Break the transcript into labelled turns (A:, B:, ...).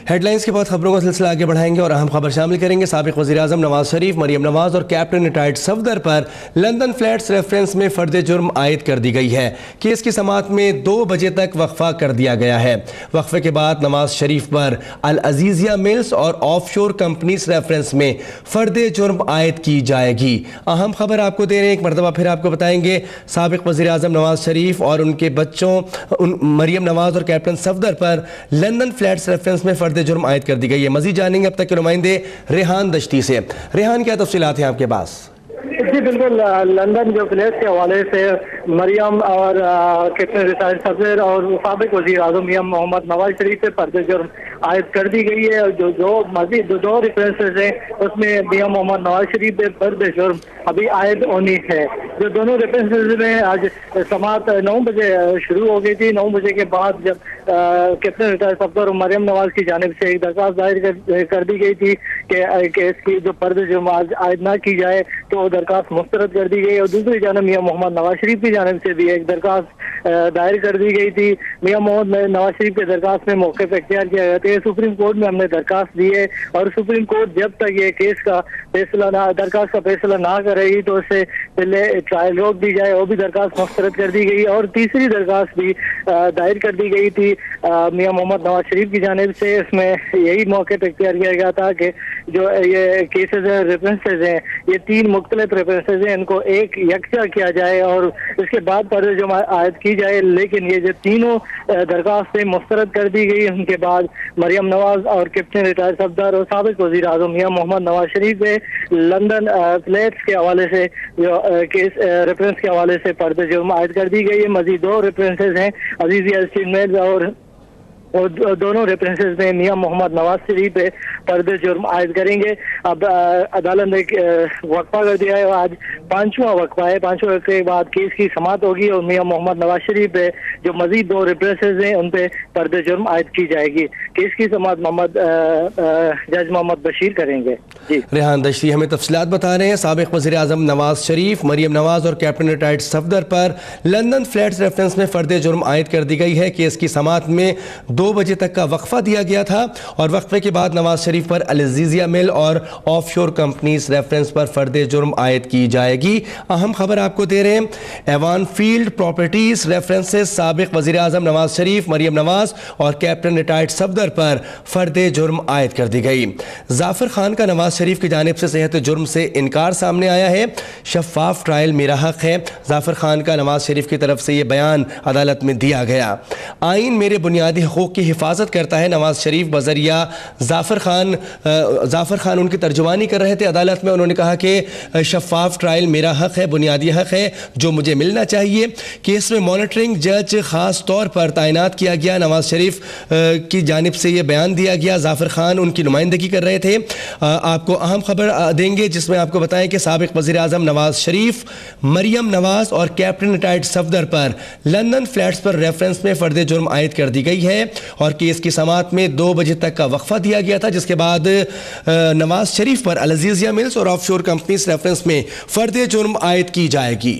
A: Headlines के बाद खबरों का सिलसिला आगे बढ़ाएंगे और अहम खबर शामिल करेंगे। साबिक वज़ीर-ए-आज़म नवाज शरीफ, मरियम नवाज और कैप्टन रिटायर्ड सफदर पर लंदन फ्लैट्स रेफरेंस में फर्द जुर्म आयद कर दी गई है। केस की समाअत में 2 बजे तक वक्फा कर दिया गया है। वक्फे के बाद नवाज शरीफ पर अल अजीजिया मिल्स और ऑफशोर कंपनीज रेफरेंस में फर्द जुर्म आयद की जाएगी। अहम खबर आपको दे रहे हैं, एक मरतबा फिर आपको बताएंगे। साबिक वज़ीर-ए-आज़म नवाज शरीफ और उनके बच्चों मरियम नवाज और कैप्टन सफदर पर लंदन फ्लैट्स रेफरेंस में जुर्म आयद कर दी गई है। मजीद जानेंगे अब तक के नुमाइंदे रेहान दश्ती से। रेहान, क्या तफसीलात हैं आपके पास?
B: जी बिल्कुल, लंदन जो फ्लैट के हवाले से मरियम और कैप्टन रिटायर्ड सफदर और साबिक वज़ीर आज़म मियां मोहम्मद नवाज शरीफ पे फर्द जुर्म आयद कर दी गई है। जो मजीद दो रेफरेंसेस हैं उसमें मियां मोहम्मद नवाज शरीफ पे फर्द जुर्म अभी आयद होनी है। जो दोनों रेफरेंसेस में आज समाअत 9 बजे शुरू हो गई थी। 9 बजे के बाद जब कैप्टन रिटायर्ड सफदर और मरियम नवाज की जानिब से एक दरख्वास्त दायर कर दी गई थी कि इसकी जो फर्द जुर्म आयद ना की जाए तो वो दरख्वास्त मुस्तरद कर दी गई। और दूसरी जानिब मियां मोहम्मद नवाज शरीफ की जानिब से भी एक दरख्वास्त दायर कर दी गई थी। मियां मोहम्मद नवाज शरीफ के दरख्वास्त में मौके पर इख्तियार किया गया था। सुप्रीम कोर्ट में हमने दरख्वास्त दी है और सुप्रीम कोर्ट जब तक ये केस का फैसला दरख्वास्त का फैसला ना करेगी तो उससे पहले ट्रायल रोक दी जाए, वो भी दरख्वास्त मुस्तरद कर दी गई। और तीसरी दरख्वास्त भी दायर कर दी गई थी मियां मोहम्मद नवाज शरीफ की जानिब से। इसमें यही मौके पर इख्तियार किया गया था कि जो ये केसेस हैं, रेफरेंसेज हैं, ये 3 मुख्तलिफ रेफरेंसेज हैं, इनको एक यकजा किया जाए और इसके बाद फर्द जुर्म आयद की जाए। लेकिन ये जो तीनों दरख्वास्तें मुस्तरद कर दी गई, उनके बाद मरियम नवाज और कैप्टन रिटायर्ड सफदर और साबिक वज़ीर आज़म मियां मोहम्मद नवाज शरीफ पे लंदन फ्लैट्स के हवाले से जो केस रेफरेंस के हवाले से फर्द जुर्म आयद कर दी गई है। मजीद 2 रेफरेंसेज हैं, अजीजिया स्टील और दोनों रेफरेंसेस में मियां मोहम्मद नवाज शरीफ पे फर्द जुर्म आयद करेंगे। अब अदालत ने वक्फा कर दिया है। आज 5वां वक्फा है। 5वें वक्फे के बाद केस की समाअत होगी और मियां मोहम्मद नवाज शरीफ पे जो मजीद 2 रेफरेंसेस हैं उन पे फर्द जुर्म आयद की जाएगी। केस की समाअत जज मोहम्मद बशीर करेंगे। जी
A: रेहान दश्ती हमें तफसीलात बता रहे हैं। साबिक वज़ीर आज़म नवाज शरीफ, मरियम नवाज और कैप्टन रिटायर्ड सफदर पर लंदन फ्लैट्स रेफरेंस में फर्द जुर्म आयद कर दी गई है। केस की समाअत में 2 बजे तक का वक्फा दिया गया था और वक्फे के बाद नवाज शरीफ पर अल अजीजिया मिल और ऑफशोर कंपनीज रेफरेंस पर फर्द जुर्म आयद की जाएगी। अहम खबर आपको दे रहे हैं, एवान फील्ड प्रॉपर्टीज रेफरेंसेस साबिक वज़ीर आज़म नवाज शरीफ, मरियम नवाज और कैप्टन रिटायर्ड सफदर पर फर्द जुर्म आयद कर दी गई। जाफर खान का नवाज शरीफ की जानिब से सेहत जुर्म से इनकार सामने आया है। शफाफ ट्रायल मेरा हक है, जाफर खान का नवाज शरीफ की तरफ से ये बयान अदालत में दिया गया। आइन मेरे बुनियादी हकूक़ की हिफाजत करता है, नवाज शरीफ बजरिया जाफर खान उनकी तर्जुमानी कर रहे थे अदालत में। उन्होंने कहा कि शफाफ ट्रायल मेरा हक है, बुनियादी हक है जो मुझे मिलना चाहिए। केस में मॉनिटरिंग जज खास तौर पर तैनात किया गया। नवाज शरीफ की जानिब से ये बयान दिया गया। जाफर खान उनकी नुमाइंदगी कर रहे थे। आपको अहम खबर देंगे जिसमें आपको बताएं कि साबिक वज़ीर आज़म नवाज शरीफ, मरियम नवाज और कैप्टन रिटायर्ड सफदर पर लंदन फ्लैट्स पर रेफरेंस में फर्द जुर्म आयद कर दी गई है और केस की समाअत में 2 बजे तक का वक्फा दिया गया था, जिसके बाद नवाज शरीफ पर अल अजीजिया मिल्स और ऑफशोर कंपनीज रेफरेंस में फर्द जुर्म आयद की जाएगी।